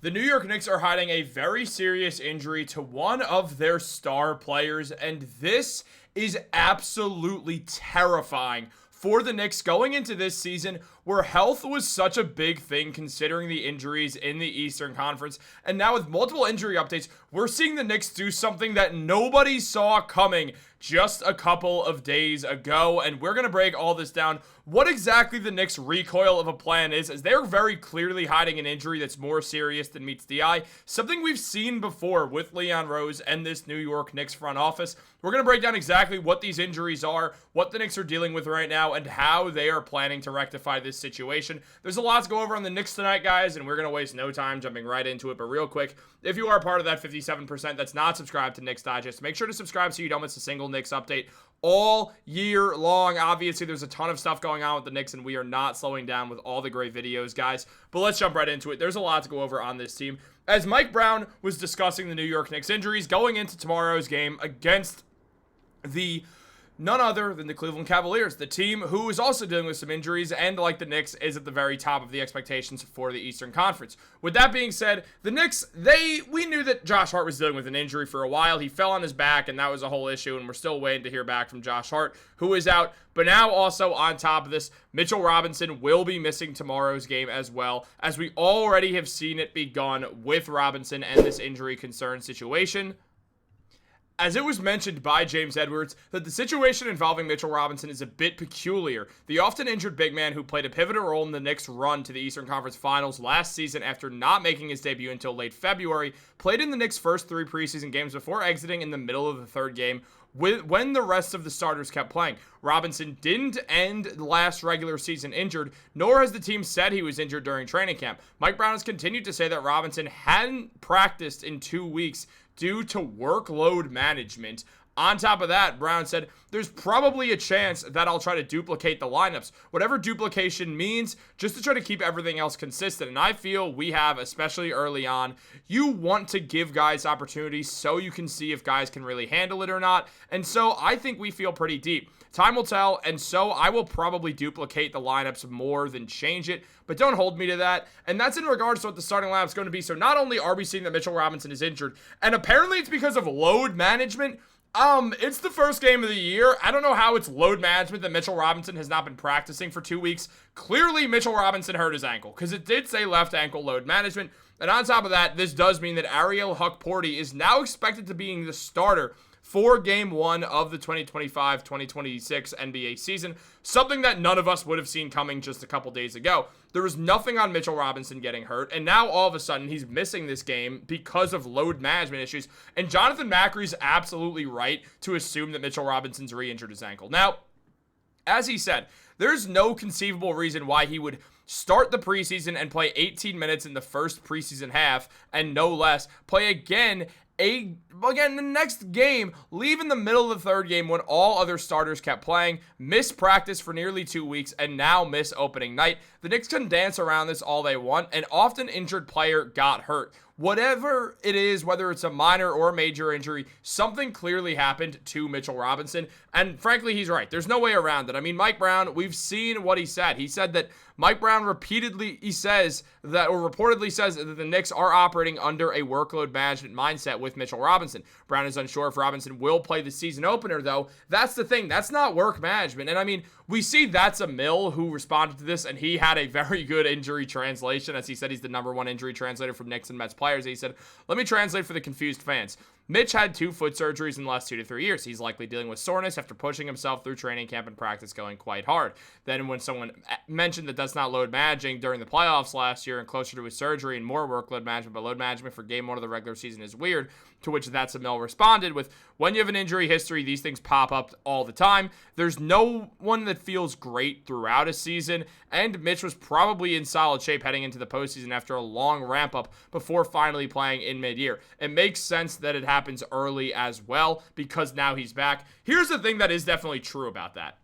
The New York Knicks are hiding a very serious injury to one of their star players, and this is absolutely terrifying for the Knicks going into this season where health was such a big thing considering the injuries in the Eastern Conference. And now with multiple injury updates, we're seeing the Knicks do something that nobody saw coming just a couple of days ago. And we're going to break all this down. What exactly the Knicks' recoil of a plan is, as they're very clearly hiding an injury that's more serious than meets the eye. Something we've seen before with Leon Rose and this New York Knicks front office. We're going to break down exactly what these injuries are, what the Knicks are dealing with right now, and how they are planning to rectify this situation. There's a lot to go over on the Knicks tonight, guys, and we're going to waste no time jumping right into it. But real quick, if you are part of that 57% that's not subscribed to Knicks Digest, make sure to subscribe so you don't miss a single Knicks update all year long. Obviously, there's a ton of stuff going on with the Knicks, and we are not slowing down with all the great videos, guys. But let's jump right into it. There's a lot to go over on this team. As Mike Brown was discussing the New York Knicks injuries going into tomorrow's game against the none other than the Cleveland Cavaliers, the team who is also dealing with some injuries and, like the Knicks, is at the very top of the expectations for the Eastern Conference. With that being said, the Knicks, we knew that Josh Hart was dealing with an injury for a while. He fell on his back, and that was a whole issue, and we're still waiting to hear back from Josh Hart, who is out. But now also on top of this, Mitchell Robinson will be missing tomorrow's game as well, as we already have seen it begun with Robinson and this injury concern situation. As it was mentioned by James Edwards, that the situation involving Mitchell Robinson is a bit peculiar. The often injured big man who played a pivotal role in the Knicks' run to the Eastern Conference Finals last season after not making his debut until late February, played in the Knicks' first 3 preseason games before exiting in the middle of the third game when the rest of the starters kept playing. Robinson didn't end last regular season injured, nor has the team said he was injured during training camp. Mike Brown has continued to say that Robinson hadn't practiced in 2 weeks due to workload management. On top of that, Brown said, there's probably a chance that I'll try to duplicate the lineups. Whatever duplication means, just to try to keep everything else consistent. And I feel we have, especially early on, you want to give guys opportunities so you can see if guys can really handle it or not. And so I think we feel pretty deep. Time will tell, and so I will probably duplicate the lineups more than change it, but don't hold me to that. And that's in regards to what the starting lineup's going to be. So not only are we seeing that Mitchell Robinson is injured, and apparently it's because of load management. It's the first game of the year. I don't know how it's load management that Mitchell Robinson has not been practicing for 2 weeks. Clearly, Mitchell Robinson hurt his ankle, because it did say left ankle load management. And on top of that, this does mean that Ariel Huck-Porty is now expected to be the starter for Game 1 of the 2025-2026 NBA season, something that none of us would have seen coming just a couple days ago. There was nothing on Mitchell Robinson getting hurt, and now all of a sudden he's missing this game because of load management issues, and Jonathan Macri's absolutely right to assume that Mitchell Robinson's re-injured his ankle. Now, as he said, there's no conceivable reason why he would start the preseason and play 18 minutes in the first preseason half, and no less, play again the next game, leave in the middle of the third game when all other starters kept playing, miss practice for nearly 2 weeks, and now miss opening night. The Knicks can dance around this all they want. An often injured player got hurt. Whatever it is, whether it's a minor or major injury, something clearly happened to Mitchell Robinson. And frankly, he's right. There's no way around it. I mean, Mike Brown, we've seen what he said. He said that Mike Brown reportedly says that the Knicks are operating under a workload management mindset with Mitchell Robinson. Brown is unsure if Robinson will play the season opener, though. That's the thing. That's not work management. And I mean, we see That's a Mill who responded to this, and he had a very good injury translation. As he said, he's the #1 injury translator from Knicks and Mets players. He said, let me translate for the confused fans. Mitch had 2 foot surgeries in the last 2 to 3 years. He's likely dealing with soreness after pushing himself through training camp and practice going quite hard. Then when someone mentioned that that's not load managing during the playoffs last year and closer to his surgery and more workload management, but load management for Game 1 of the regular season is weird, to which That's a Mill responded with, when you have an injury history, these things pop up all the time. There's no one that feels great throughout a season, and Mitch was probably in solid shape heading into the postseason after a long ramp-up before finally playing in mid-year. It makes sense that it happens early as well, because now he's back. Here's the thing that is definitely true about that.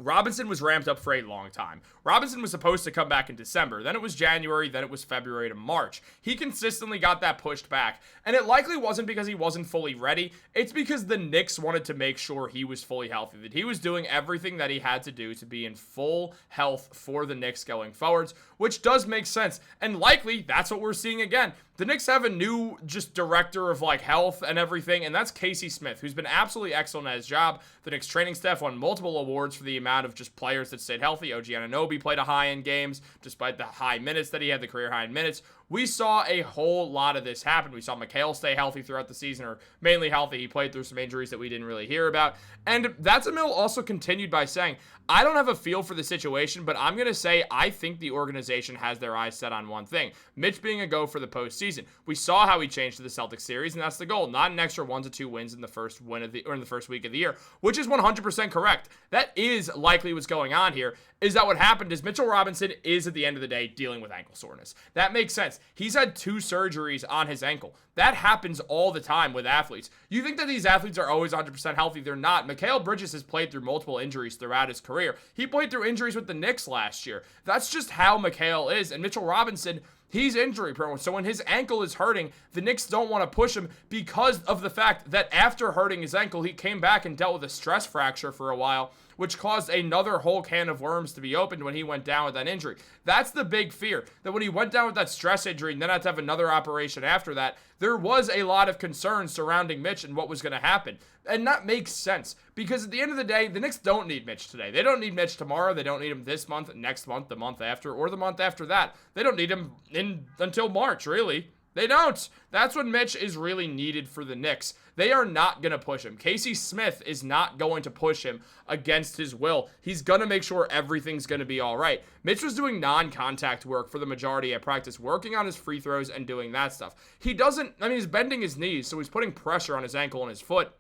Robinson was ramped up for a long time. Robinson was supposed to come back in December. Then it was January. Then it was February to March. He consistently got that pushed back. And it likely wasn't because he wasn't fully ready. It's because the Knicks wanted to make sure he was fully healthy, that he was doing everything that he had to do to be in full health for the Knicks going forwards, which does make sense. And likely that's what we're seeing again. The Knicks have a new just director of health and everything, and that's Casey Smith, who's been absolutely excellent at his job. The Knicks training staff won multiple awards for the amount of just players that stayed healthy. OG Anunoby played a high in games, despite the high minutes that he had, the career high in minutes. We saw a whole lot of this happen. We saw Mikal stay healthy throughout the season, or mainly healthy. He played through some injuries that we didn't really hear about. And that's Emil also continued by saying, I don't have a feel for the situation, but I'm going to say I think the organization has their eyes set on one thing, Mitch being a go for the postseason. We saw how he changed to the Celtics series, and that's the goal. Not an extra 1 to 2 wins in the first week of the year, which is 100% correct. That is likely what's going on here. Is that what happened is Mitchell Robinson is at the end of the day dealing with ankle soreness. That makes sense. He's had 2 surgeries on his ankle. That happens all the time with athletes. You think that these athletes are always 100% healthy. They're not. Mikal Bridges has played through multiple injuries throughout his career. He played through injuries with the Knicks last year. That's just how Mikal is. And Mitchell Robinson, he's injury prone. So when his ankle is hurting, the Knicks don't want to push him because of the fact that after hurting his ankle, he came back and dealt with a stress fracture for a while, which caused another whole can of worms to be opened when he went down with that injury. That's the big fear, that when he went down with that stress injury and then had to have another operation after that, there was a lot of concern surrounding Mitch and what was going to happen. And that makes sense, because at the end of the day, the Knicks don't need Mitch today. They don't need Mitch tomorrow. They don't need him this month, next month, the month after, or the month after that. They don't need him until March, really. They don't. That's when Mitch is really needed for the Knicks. They are not going to push him. Casey Smith is not going to push him against his will. He's going to make sure everything's going to be all right. Mitch was doing non-contact work for the majority at practice, working on his free throws and doing that stuff. He's bending his knees, so he's putting pressure on his ankle and his foot.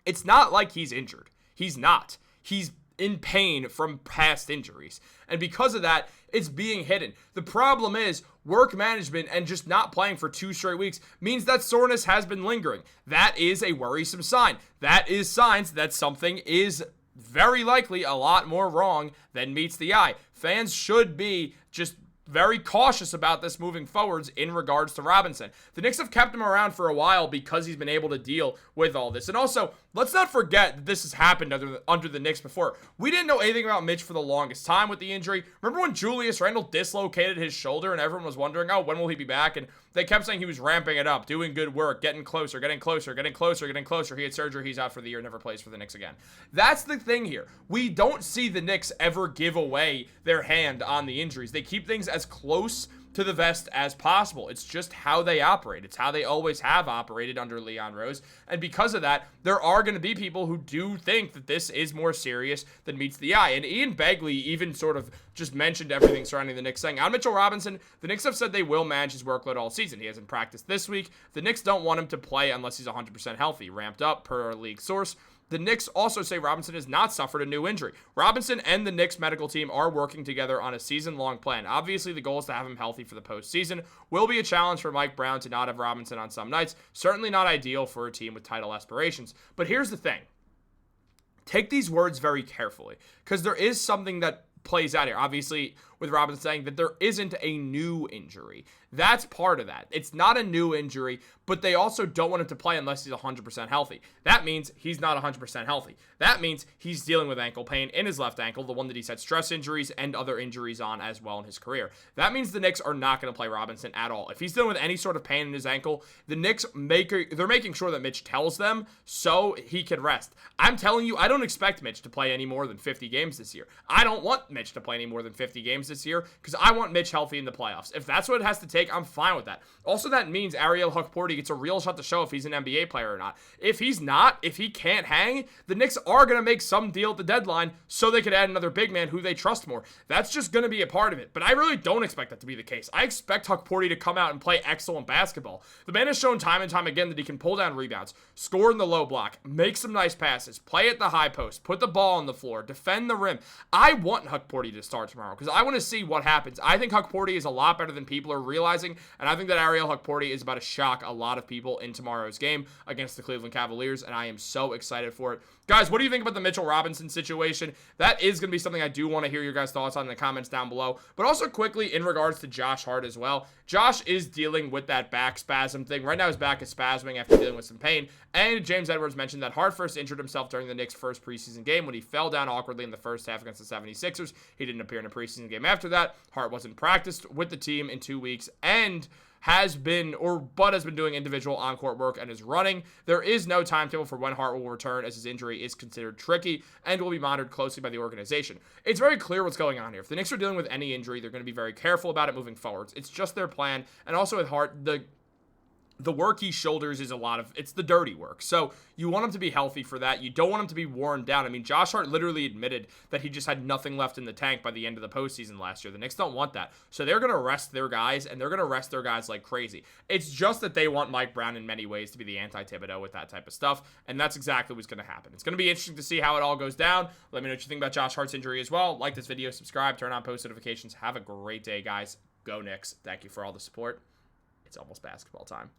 It's not like he's injured. He's not. He's in pain from past injuries. And because of that, it's being hidden. The problem is work management and just not playing for 2 straight weeks means that soreness has been lingering. That is a worrisome sign. That is signs that something is very likely a lot more wrong than meets the eye. Fans should be just very cautious about this moving forwards in regards to Robinson. The Knicks have kept him around for a while because he's been able to deal with all this. And also, let's not forget that this has happened under the Knicks before. We didn't know anything about Mitch for the longest time with the injury. Remember when Julius Randle dislocated his shoulder and everyone was wondering, oh, when will he be back? And they kept saying he was ramping it up, doing good work, getting closer, getting closer, getting closer, getting closer. He had surgery, he's out for the year, never plays for the Knicks again. That's the thing here. We don't see the Knicks ever give away their hand on the injuries. They keep things as close to the vest as possible. It's just how they operate. It's how they always have operated under Leon Rose. And because of that, there are going to be people who do think that this is more serious than meets the eye. And Ian Begley even sort of just mentioned everything surrounding the Knicks, saying on Mitchell Robinson, the Knicks have said they will manage his workload all season. He hasn't practiced this week. The Knicks don't want him to play unless he's 100% healthy, ramped up per our league source. The Knicks also say Robinson has not suffered a new injury. Robinson and the Knicks medical team are working together on a season-long plan. Obviously, the goal is to have him healthy for the postseason. Will be a challenge for Mike Brown to not have Robinson on some nights. Certainly not ideal for a team with title aspirations. But here's the thing. Take these words very carefully, because there is something that plays out here. Obviously, with Robinson saying that there isn't a new injury. That's part of that. It's not a new injury, but they also don't want him to play unless he's 100% healthy. That means he's not 100% healthy. That means he's dealing with ankle pain in his left ankle, the one that he's had stress injuries and other injuries on as well in his career. That means the Knicks are not going to play Robinson at all. If he's dealing with any sort of pain in his ankle, the Knicks they're making sure that Mitch tells them so he can rest. I'm telling you, I don't expect Mitch to play any more than 50 games this year. I don't want Mitch to play any more than 50 games this year because I want Mitch healthy in the playoffs. If that's what it has to take, I'm fine with that. Also, that means Ariel Hukporti gets a real shot to show if he's an NBA player or not. If he's not, if he can't hang, the Knicks are going to make some deal at the deadline so they could add another big man who they trust more. That's just going to be a part of it. But I really don't expect that to be the case. I expect Hukporti to come out and play excellent basketball. The man has shown time and time again that he can pull down rebounds, score in the low block, make some nice passes, play at the high post, put the ball on the floor, defend the rim. I want Hukporti to start tomorrow because I want to see what happens. I think Hukporti is a lot better than people are realizing, and I think that Ariel Hukporti is about to shock a lot of people in tomorrow's game against the Cleveland Cavaliers, and I am so excited for it. Guys, what do you think about the Mitchell Robinson situation? That is going to be something I do want to hear your guys' thoughts on in the comments down below. But also quickly in regards to Josh Hart as well. Josh is dealing with that back spasm thing. Right now his back is spasming after dealing with some pain. And James Edwards mentioned that Hart first injured himself during the Knicks' first preseason game when he fell down awkwardly in the first half against the 76ers. He didn't appear in a preseason game after that. Hart wasn't practiced with the team in 2 weeks and has been doing individual on-court work and is running. There is no timetable for when Hart will return, as his injury is considered tricky and will be monitored closely by the organization. It's very clear what's going on here. If the Knicks are dealing with any injury, they're going to be very careful about it moving forwards. It's just their plan. And also with Hart, the work he shoulders is it's the dirty work. So you want him to be healthy for that. You don't want him to be worn down. I mean, Josh Hart literally admitted that he just had nothing left in the tank by the end of the postseason last year. The Knicks don't want that. So they're going to rest their guys, and they're going to rest their guys like crazy. It's just that they want Mike Brown in many ways to be the anti-Thibodeau with that type of stuff, and that's exactly what's going to happen. It's going to be interesting to see how it all goes down. Let me know what you think about Josh Hart's injury as well. Like this video, subscribe, turn on post notifications. Have a great day, guys. Go Knicks. Thank you for all the support. It's almost basketball time.